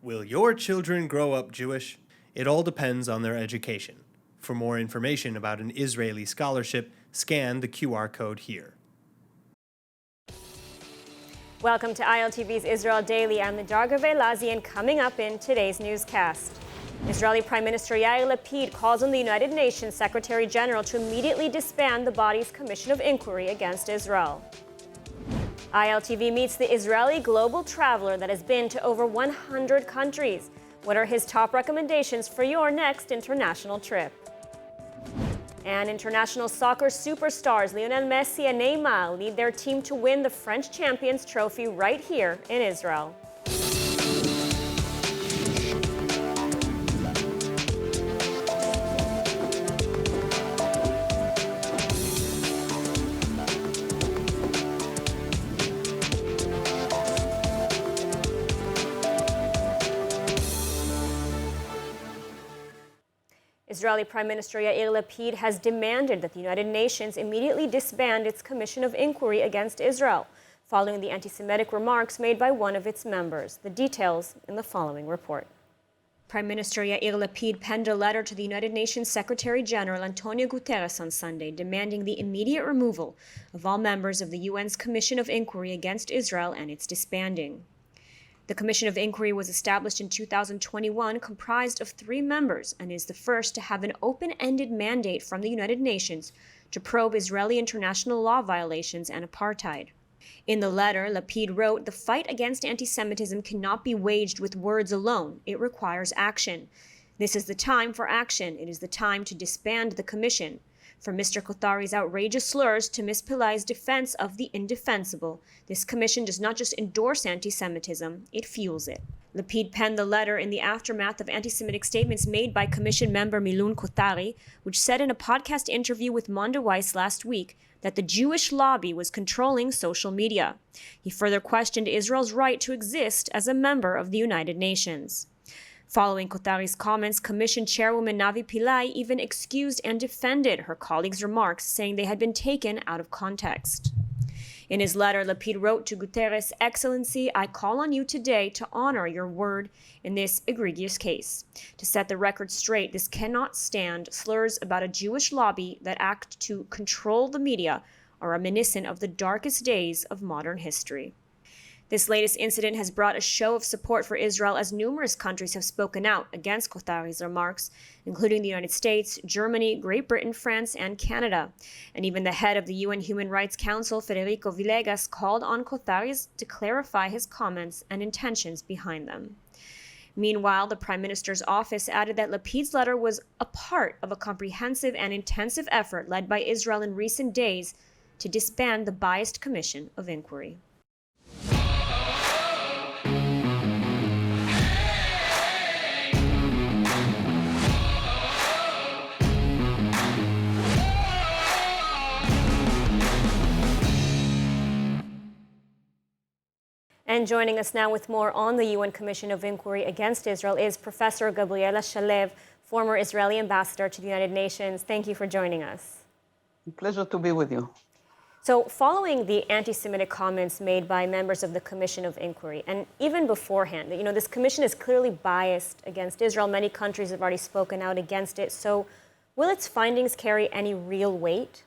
Will your children grow up Jewish? It all depends on their education. For more information about an Israeli scholarship, scan the QR code here. Welcome to ILTV's Israel Daily. I'm Darga Velazi, and coming up in today's newscast, Israeli Prime Minister Yair Lapid calls on the United Nations Secretary General to immediately disband the body's Commission of Inquiry against Israel. ILTV meets the Israeli global traveler that has been to over 100 countries. What are his top recommendations for your next international trip? And international soccer superstars Lionel Messi and Neymar lead their team to win the French Champions Trophy right here in Israel. Israeli Prime Minister Yair Lapid has demanded that the United Nations immediately disband its Commission of Inquiry against Israel, following the anti-Semitic remarks made by one of its members. The details in the following report. Prime Minister Yair Lapid penned a letter to the United Nations Secretary General Antonio Guterres on Sunday, demanding the immediate removal of all members of the UN's Commission of Inquiry against Israel and its disbanding. The Commission of Inquiry was established in 2021, comprised of 3 members, and is the first to have an open-ended mandate from the United Nations to probe Israeli international law violations and apartheid. In the letter, Lapid wrote, "The fight against anti-Semitism cannot be waged with words alone. It requires action. This is the time for action. It is the time to disband the Commission. From Mr. Kothari's outrageous slurs to Ms. Pillai's defense of the indefensible, this commission does not just endorse anti-Semitism, it fuels it." Lapid penned the letter in the aftermath of anti-Semitic statements made by Commission member Milun Kothari, which said in a podcast interview with Monda Weiss last week that the Jewish lobby was controlling social media. He further questioned Israel's right to exist as a member of the United Nations. Following Kothari's comments, Commission Chairwoman Navi Pillai even excused and defended her colleagues' remarks, saying they had been taken out of context. In his letter, Lapid wrote to Guterres, "Excellency, I call on you today to honor your word in this egregious case. To set the record straight, this cannot stand. Slurs about a Jewish lobby that act to control the media are reminiscent of the darkest days of modern history." This latest incident has brought a show of support for Israel as numerous countries have spoken out against Kothari's remarks, including the United States, Germany, Great Britain, France, and Canada. And even the head of the UN Human Rights Council, Federico Villegas, called on Kothari to clarify his comments and intentions behind them. Meanwhile, the Prime Minister's office added that Lapid's letter was a part of a comprehensive and intensive effort led by Israel in recent days to disband the biased Commission of Inquiry. And joining us now with more on the UN Commission of Inquiry against Israel is Professor Gabriela Shalev, former Israeli ambassador to the United Nations. Thank you for joining us. Pleasure to be with you. So following the anti-Semitic comments made by members of the Commission of Inquiry, and even beforehand, this commission is clearly biased against Israel. Many countries have already spoken out against it. So will its findings carry any real weight?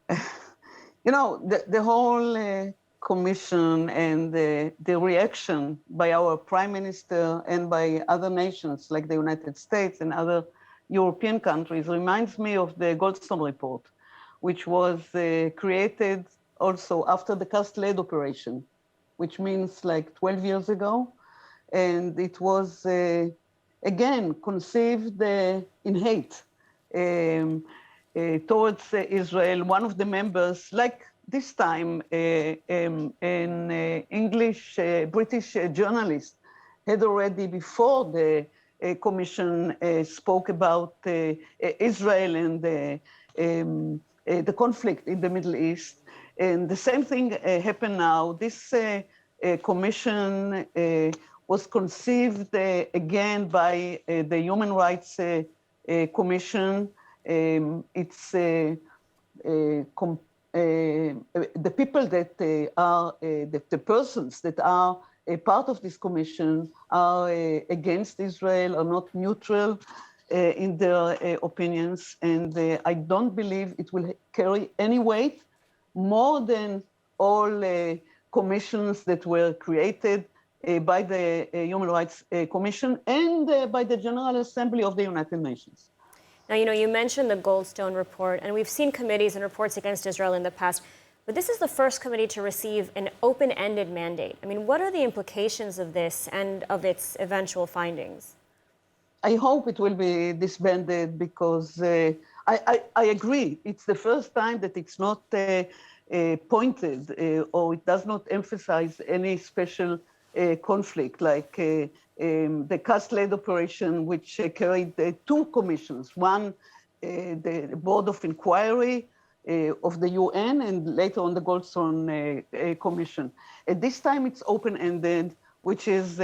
The whole commission and the reaction by our Prime Minister and by other nations like the United States and other European countries reminds me of the Goldstone report, which was created also after the cast lead operation, which means like 12 years ago. And it was, again, conceived in hate towards Israel. One of the members, like this time, an English, British journalist had already before the commission spoke about Israel and the conflict in the Middle East. And the same thing happened now. This commission was conceived again by the Human Rights Commission. It's the people that are, the persons that are a part of this commission are against Israel, are not neutral in their opinions, and I don't believe it will carry any weight more than all commissions that were created by the Human Rights Commission and by the General Assembly of the United Nations. Now, you mentioned the Goldstone report, and we've seen committees and reports against Israel in the past, but this is the first committee to receive an open-ended mandate. I mean, what are the implications of this and of its eventual findings? I hope it will be disbanded because I agree. It's the first time that it's not pointed or it does not emphasize any special conflict like the CAS-led operation, which carried two commissions. One, the Board of Inquiry of the UN, and later on the Goldstone Commission. At this time, it's open-ended, which is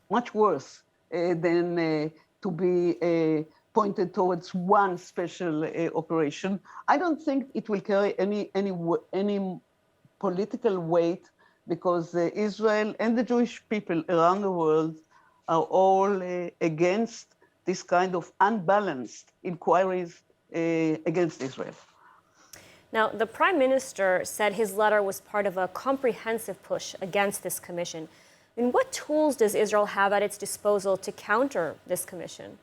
much worse than to be pointed towards one special operation. I don't think it will carry any political weight because Israel and the Jewish people around the world are all against this kind of unbalanced inquiries against Israel. Now, the Prime Minister said his letter was part of a comprehensive push against this commission. I mean, what tools does Israel have at its disposal to counter this commission?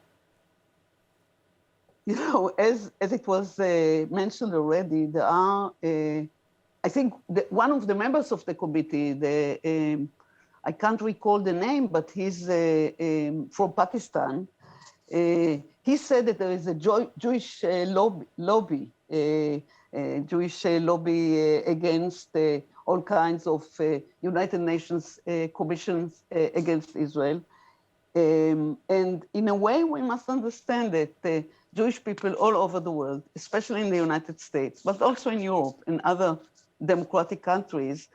You know, as it was mentioned already, there are, I think, one of the members of the committee, I can't recall the name, but he's from Pakistan. He said that there is a Jewish lobby against all kinds of United Nations commissions against Israel. And in a way, we must understand that Jewish people all over the world, especially in the United States, but also in Europe and other democratic countries,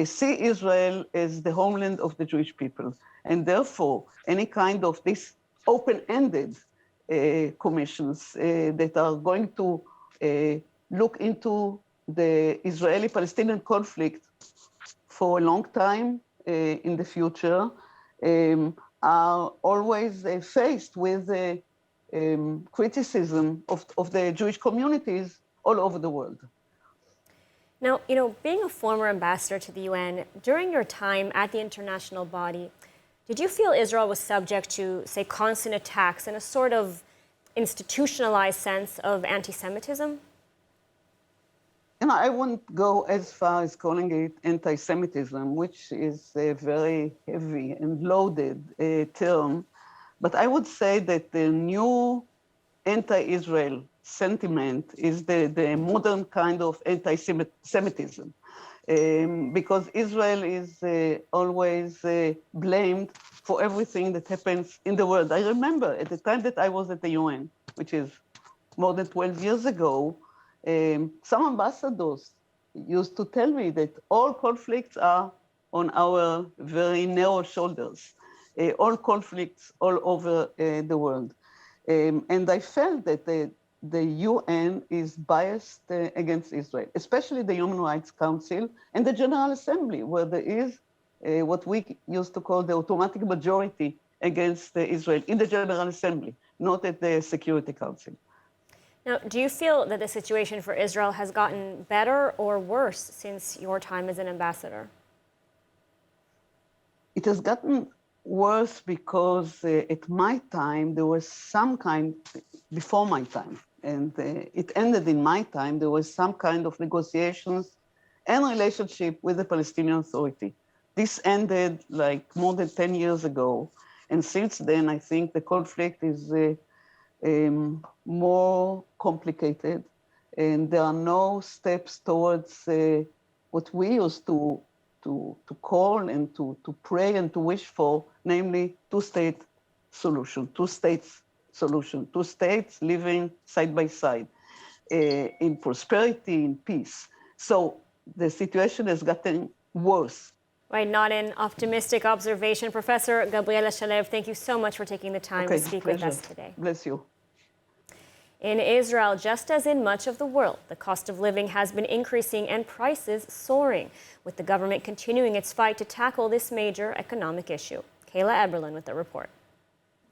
see Israel as the homeland of the Jewish people. And therefore, any kind of this open-ended commissions that are going to look into the Israeli-Palestinian conflict for a long time in the future are always faced with criticism of the Jewish communities all over the world. Now, being a former ambassador to the UN, during your time at the international body, did you feel Israel was subject to, say, constant attacks and a sort of institutionalized sense of anti-Semitism? I wouldn't go as far as calling it anti-Semitism, which is a very heavy and loaded term. But I would say that the new anti-Israel sentiment is the modern kind of anti-Semitism, because Israel is always blamed for everything that happens in the world. I remember at the time that I was at the UN, which is more than 12 years ago, some ambassadors used to tell me that all conflicts are on our very narrow shoulders, all conflicts all over the world. And I felt that the UN is biased against Israel, especially the Human Rights Council and the General Assembly, where there is what we used to call the automatic majority against Israel in the General Assembly, not at the Security Council. Now, do you feel that the situation for Israel has gotten better or worse since your time as an ambassador? It has gotten worse because at my time, there was some kind, before my time, and it ended in my time, there was some kind of negotiations and relationship with the Palestinian Authority. This ended like more than 10 years ago. And since then, I think the conflict is more complicated, and there are no steps towards what we used to call and to pray and to wish for, namely two-state solution, two states solution, two states living side by side in prosperity, in peace. So the situation has gotten worse. Right, not an optimistic observation. Professor Gabriela Shalev, thank you so much for taking the time to speak with us today. Bless you. In Israel, just as in much of the world, the cost of living has been increasing and prices soaring, with the government continuing its fight to tackle this major economic issue. Kayla Eberlin with the report.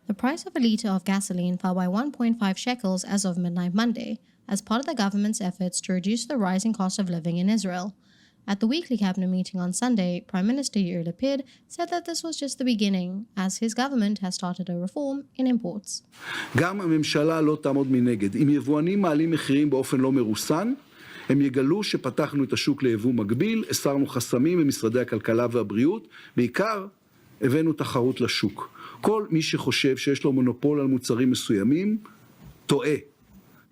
The price of a litre of gasoline fell by 1.5 shekels as of midnight Monday, as part of the government's efforts to reduce the rising cost of living in Israel. At the weekly cabinet meeting on Sunday, Prime Minister Yair Lapid said that this was just the beginning, as his government has started a reform in imports. גם הממשלה לא תעמוד מנגד. אם יבואנים מעלים מחירים באופן לא מרוסן, הם יגלו שפתחנו את השוק ליבוא מקביל, הסרנו חסמים במשרדי הכלכלה והבריאות, בעיקר הבאנו תחרות לשוק. כל מי שחושב שיש לו מונופול על מוצרים מסוימים, טועה.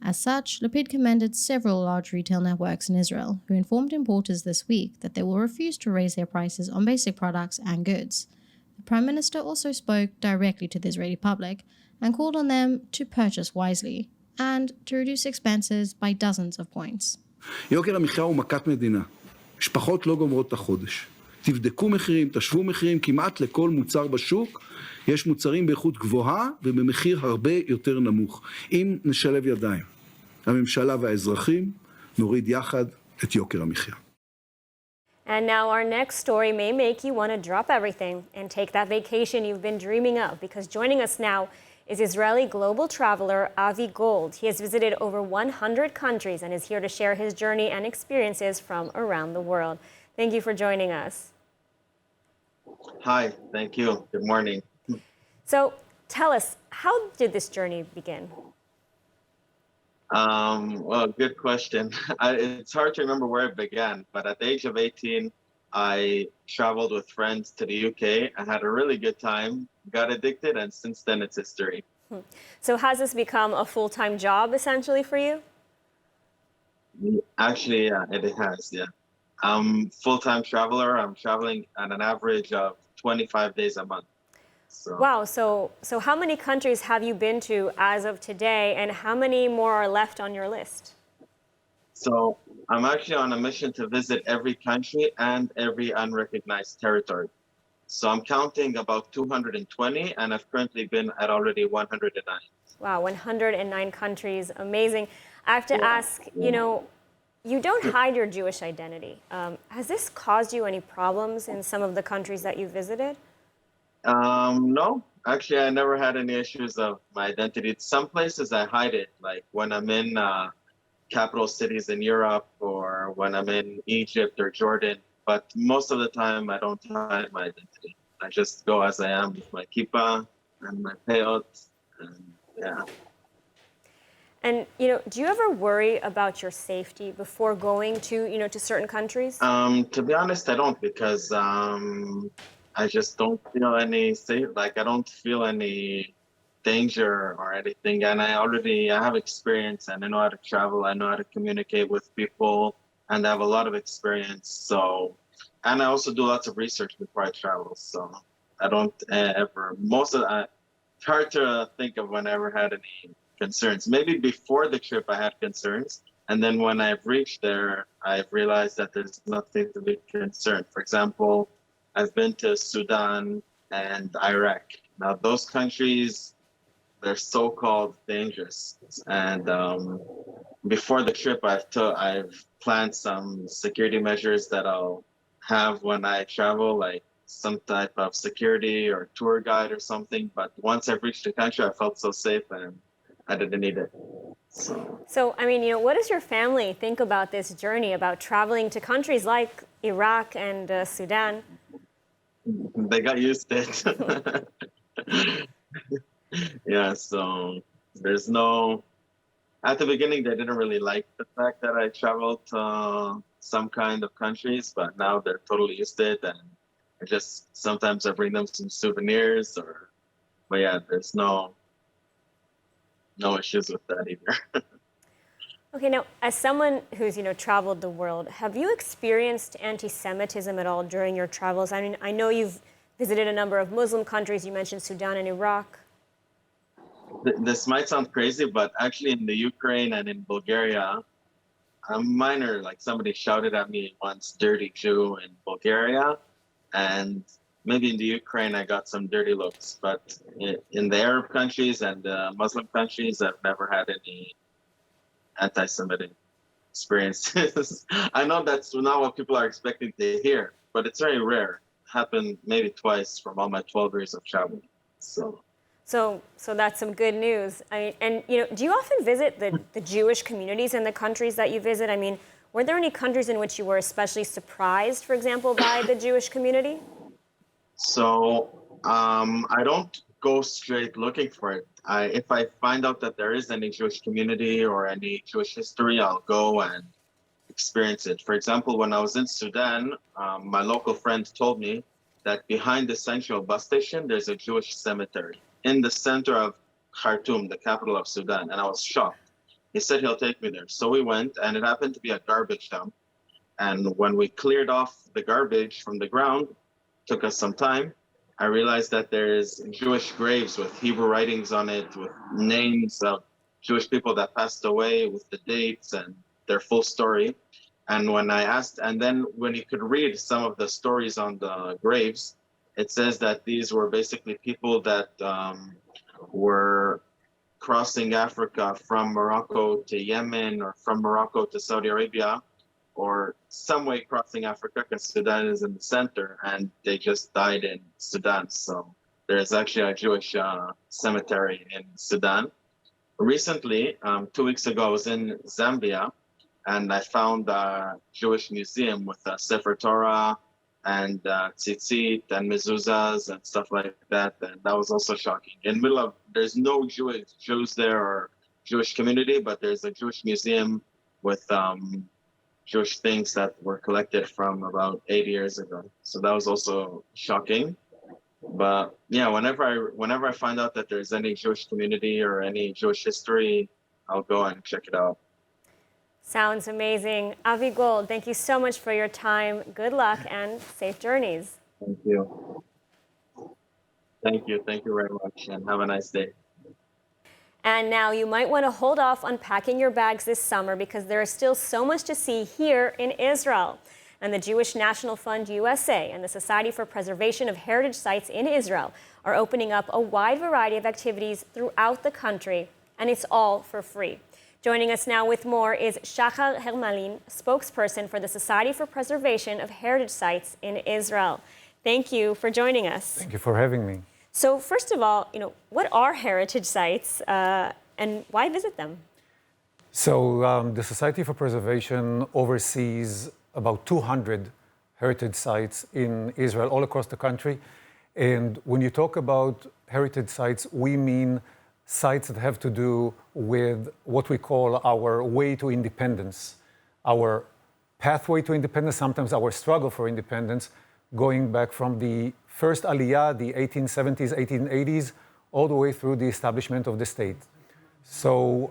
As such, Lapid commended several large retail networks in Israel, who informed importers this week that they will refuse to raise their prices on basic products and goods. The Prime Minister also spoke directly to the Israeli public and called on them to purchase wisely and to reduce expenses by dozens of points. יוקר המחיה הוא מכת מדינה. משפחות לא גומרות את החודש. תבדקו מחירים, תשוו מחירים, כמעט לכל מוצר בשוק. יש מוצרים באיכות גבוהה ובמחיר הרבה יותר נמוך. אם נשלב ידיים, הממשלה והאזרחים, נוריד יחד את יוקר המחיה. And now our next story may make you want to drop everything and take that vacation you've been dreaming of, because joining us now is Israeli global traveler Avi Gold. He has visited over 100 countries and is here to share his journey and experiences from around the world. Thank you for joining us. Hi, thank you. Good morning. So tell us, how did this journey begin? Well, good question. It's hard to remember where it began, but at the age of 18, I traveled with friends to the UK. I had a really good time, got addicted, and since then it's history. So has this become a full-time job essentially for you? Actually, yeah, it has, yeah. I'm full-time traveler. I'm traveling at an average of 25 days a month. So. Wow, so how many countries have you been to as of today, and how many more are left on your list? So I'm actually on a mission to visit every country and every unrecognized territory. So I'm counting about 220, and I've currently been at already 109. Wow, 109 countries, amazing. I have to ask, you know, you don't hide your Jewish identity. Has this caused you any problems in some of the countries that you visited? No, actually, I never had any issues of my identity. Some places I hide it, like when I'm in capital cities in Europe or when I'm in Egypt or Jordan. But most of the time, I don't hide my identity. I just go as I am with my kippah and my peyot, and yeah. And, you know, do you ever worry about your safety before going to, to certain countries? To be honest, I don't, because I just don't feel any safe. Like, I don't feel any danger or anything. And I have experience, and I know how to travel. I know how to communicate with people, and I have a lot of experience. So, and I also do lots of research before I travel. So I don't ever, it's hard to think of when I ever had any concerns. Maybe before the trip I had concerns, and then when I've reached there, I've realized that there's nothing to be concerned. For example, I've been to Sudan and Iraq. Now those countries, they're so-called dangerous. And before the trip, I've planned some security measures that I'll have when I travel, like some type of security or tour guide or something. But once I've reached the country, I felt so safe and I didn't need it. So I mean, what does your family think about this journey, about traveling to countries like Iraq and Sudan? They got used to it. Yeah, so there's no... At the beginning, they didn't really like the fact that I traveled to some kind of countries, but now they're totally used to it. And sometimes I bring them some souvenirs but yeah, there's no issues with that either. Okay, now, as someone who's, traveled the world, have you experienced anti-Semitism at all during your travels? I mean, I know you've visited a number of Muslim countries. You mentioned Sudan and Iraq. This might sound crazy, but actually in the Ukraine and in Bulgaria, I'm minor. Like, somebody shouted at me once, dirty Jew, in Bulgaria. And maybe in the Ukraine, I got some dirty looks. But in the Arab countries and the Muslim countries, I've never had any anti-Semitic experiences. I know that's not what people are expecting to hear, but it's very rare. It happened maybe twice from all my 12 years of traveling. So that's some good news. And do you often visit the Jewish communities in the countries that you visit? I mean, were there any countries in which you were especially surprised, for example, by the Jewish community? So I don't go straight looking for it. If I find out that there is any Jewish community or any Jewish history, I'll go and experience it. For example, when I was in Sudan, my local friend told me that behind the central bus station, there's a Jewish cemetery in the center of Khartoum, the capital of Sudan, and I was shocked. He said he'll take me there. So we went, and it happened to be a garbage dump. And when we cleared off the garbage from the ground, took us some time, I realized that there's Jewish graves with Hebrew writings on it, with names of Jewish people that passed away, with the dates and their full story. And when I asked, and then when you could read some of the stories on the graves, it says that these were basically people that were crossing Africa from Morocco to Yemen or from Morocco to Saudi Arabia, or some way crossing Africa because Sudan is in the center, and they just died in Sudan. So there's actually a Jewish cemetery in Sudan. Recently, 2 weeks ago, I was in Zambia, and I found a Jewish museum with a Sefer Torah and tzitzit and mezuzahs and stuff like that. And that was also shocking. In the middle of, there's no Jews there or Jewish community, but there's a Jewish museum with Jewish things that were collected from about 80 years ago. So that was also shocking. But yeah, whenever I find out that there's any Jewish community or any Jewish history, I'll go and check it out. Sounds amazing. Avi Gold, thank you so much for your time. Good luck and safe journeys. Thank you. Thank you very much, and have a nice day. And now you might want to hold off on packing your bags this summer because there is still so much to see here in Israel. And the Jewish National Fund USA and the Society for Preservation of Heritage Sites in Israel are opening up a wide variety of activities throughout the country, and it's all for free. Joining us now with more is Shachar Hermalin, spokesperson for the Society for Preservation of Heritage Sites in Israel. Thank you for joining us. Thank you for having me. So first of all, what are heritage sites and why visit them? So the Society for Preservation oversees about 200 heritage sites in Israel, all across the country. And when you talk about heritage sites, we mean sites that have to do with what we call our way to independence, our pathway to independence, sometimes our struggle for independence, going back from the first Aliyah, the 1870s, 1880s, all the way through the establishment of the state. So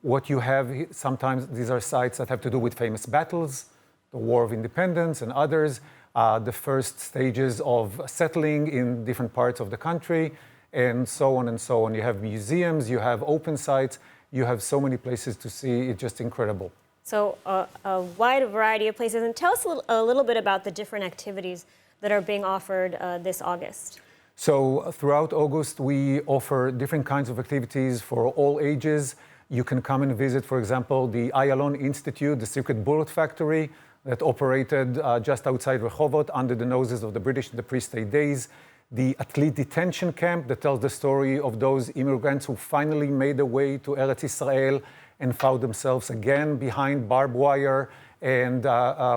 what you have, sometimes these are sites that have to do with famous battles, the War of Independence and others, the first stages of settling in different parts of the country, and so on and so on. You have museums, you have open sites, you have so many places to see. It's just incredible. So a wide variety of places. And tell us a little bit about the different activities that are being offered this August. So throughout August, we offer different kinds of activities for all ages. You can come and visit, for example, the Ayalon Institute, the secret bullet factory that operated just outside Rehovot under the noses of the British in the pre-state days. The athlete detention camp that tells the story of those immigrants who finally made their way to Eretz Israel and found themselves again behind barbed wire and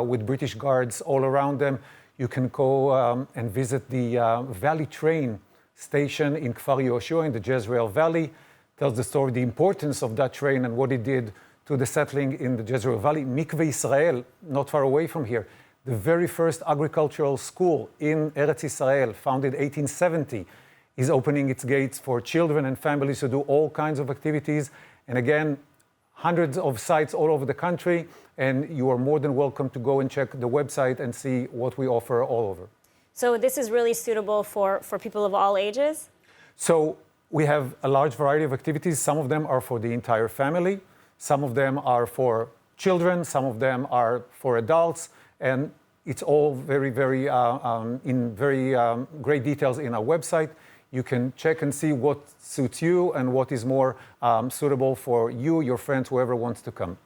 with British guards all around them. You can go and visit the Valley Train station in Kfar Yoshua in the Jezreel Valley. Tells the story, the importance of that train and what it did to the settling in the Jezreel Valley. Mikveh Israel, not far away from here. The very first agricultural school in Eretz Israel, founded 1870, is opening its gates for children and families to do all kinds of activities. And again, hundreds of sites all over the country, and you are more than welcome to go and check the website and see what we offer all over. So this is really suitable for people of all ages? So we have a large variety of activities. Some of them are for the entire family. Some of them are for children. Some of them are for adults. And it's all very, very, in very great details in our website. You can check and see what suits you and what is more suitable for you, your friends, whoever wants to come.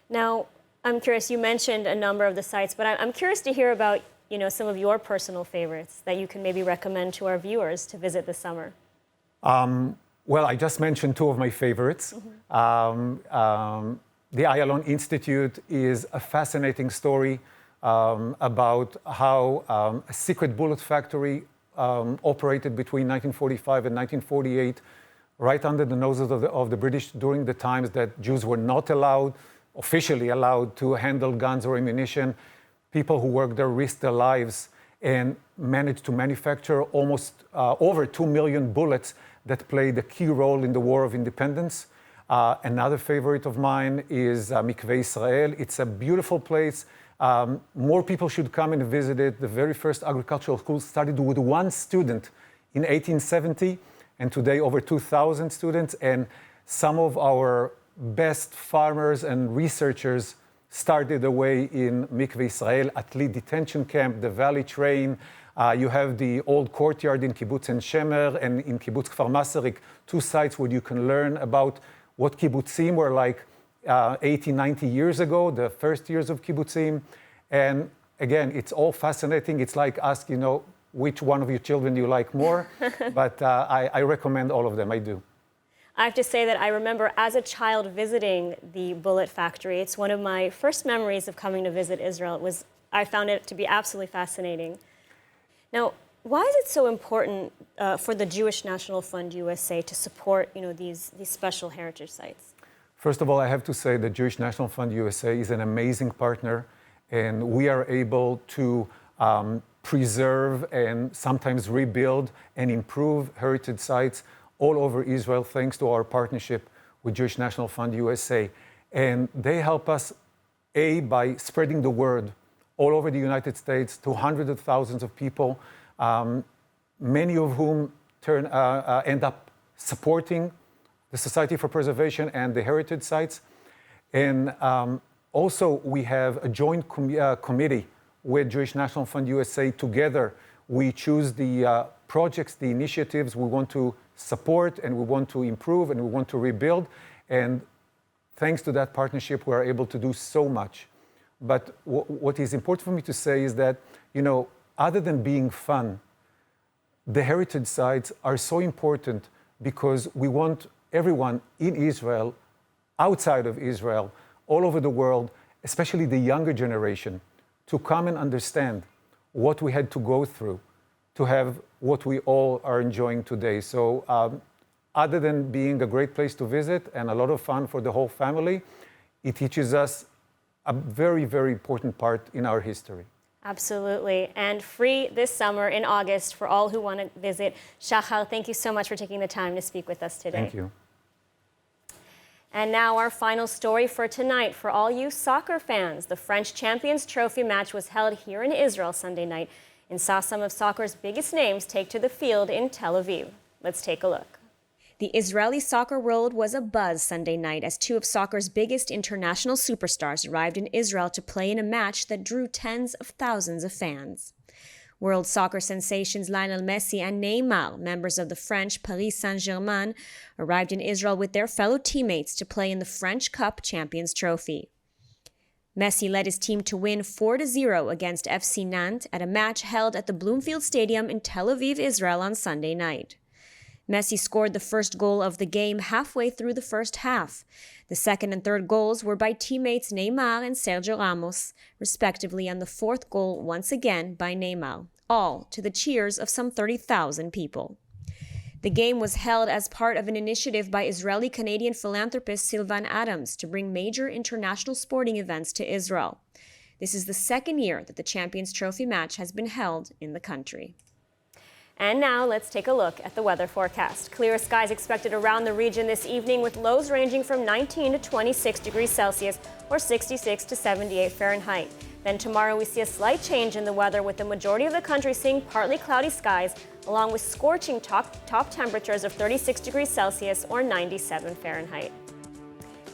Now, I'm curious, you mentioned a number of the sites, but I'm curious to hear about, some of your personal favorites that you can maybe recommend to our viewers to visit this summer. Well, I just mentioned two of my favorites. The Ayalon Institute is a fascinating story about how a secret bullet factory operated between 1945 and 1948, right under the noses of the British during the times that Jews were not officially allowed to handle guns or ammunition. People who worked there risked their lives and managed to manufacture almost over 2 million bullets that played a key role in the War of Independence. Another favorite of mine is Mikveh Israel. It's a beautiful place. More people should come and visit it. The very first agricultural school started with 1 student in 1870, and today over 2,000 students. And some of our best farmers and researchers started away in Mikveh Israel, Atlit detention camp, the Valley Train. You have the old courtyard in Kibbutz En Shemer and in Kibbutz Kfar Masarik, 2 sites where you can learn about what kibbutzim were like 80, 90 years ago, the first years of kibbutzim. And again, it's all fascinating. It's like asking, which one of your children you like more. But I recommend all of them, I do. I have to say that I remember as a child visiting the bullet factory. It's one of my first memories of coming to visit Israel. I found it to be absolutely fascinating. Now, why is it so important for the Jewish National Fund USA to support, these special heritage sites? First of all, I have to say the Jewish National Fund USA is an amazing partner, and we are able to preserve and sometimes rebuild and improve heritage sites all over Israel thanks to our partnership with Jewish National Fund USA. And they help us, by spreading the word all over the United States to hundreds of thousands of people, many of whom end up supporting the Society for Preservation and the heritage sites. And also we have a joint committee with Jewish National Fund USA. Together, we choose the projects, the initiatives we want to support and we want to improve and we want to rebuild. And thanks to that partnership, we are able to do so much. But what is important for me to say is that, other than being fun, the heritage sites are so important because we want everyone in Israel, outside of Israel, all over the world, especially the younger generation, to come and understand what we had to go through to have what we all are enjoying today. So other than being a great place to visit and a lot of fun for the whole family, it teaches us a very, very important part in our history. Absolutely. And free this summer in August for all who want to visit. Shachar, thank you so much for taking the time to speak with us today. Thank you. And now our final story for tonight. For all you soccer fans, the French Champions Trophy match was held here in Israel Sunday night and saw some of soccer's biggest names take to the field in Tel Aviv. Let's take a look. The Israeli soccer world was abuzz Sunday night as 2 of soccer's biggest international superstars arrived in Israel to play in a match that drew tens of thousands of fans. World soccer sensations Lionel Messi and Neymar, members of the French Paris Saint-Germain, arrived in Israel with their fellow teammates to play in the French Cup Champions Trophy. Messi led his team to win 4-0 against FC Nantes at a match held at the Bloomfield Stadium in Tel Aviv, Israel on Sunday night. Messi scored the first goal of the game halfway through the first half. The second and third goals were by teammates Neymar and Sergio Ramos, respectively, and the fourth goal once again by Neymar, all to the cheers of some 30,000 people. The game was held as part of an initiative by Israeli-Canadian philanthropist Sylvan Adams to bring major international sporting events to Israel. This is the second year that the Champions Trophy match has been held in the country. And now let's take a look at the weather forecast. Clear skies expected around the region this evening with lows ranging from 19 to 26 degrees Celsius or 66 to 78 Fahrenheit. Then tomorrow we see a slight change in the weather with the majority of the country seeing partly cloudy skies along with scorching top temperatures of 36 degrees Celsius or 97 Fahrenheit.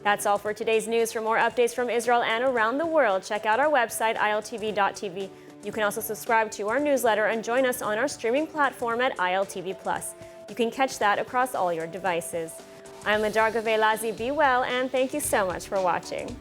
That's all for today's news. For more updates from Israel and around the world, check out our website, ILTV.tv. You can also subscribe to our newsletter and join us on our streaming platform at ILTV+. You can catch that across all your devices. I'm Madar Gavelazi. Be well, and thank you so much for watching.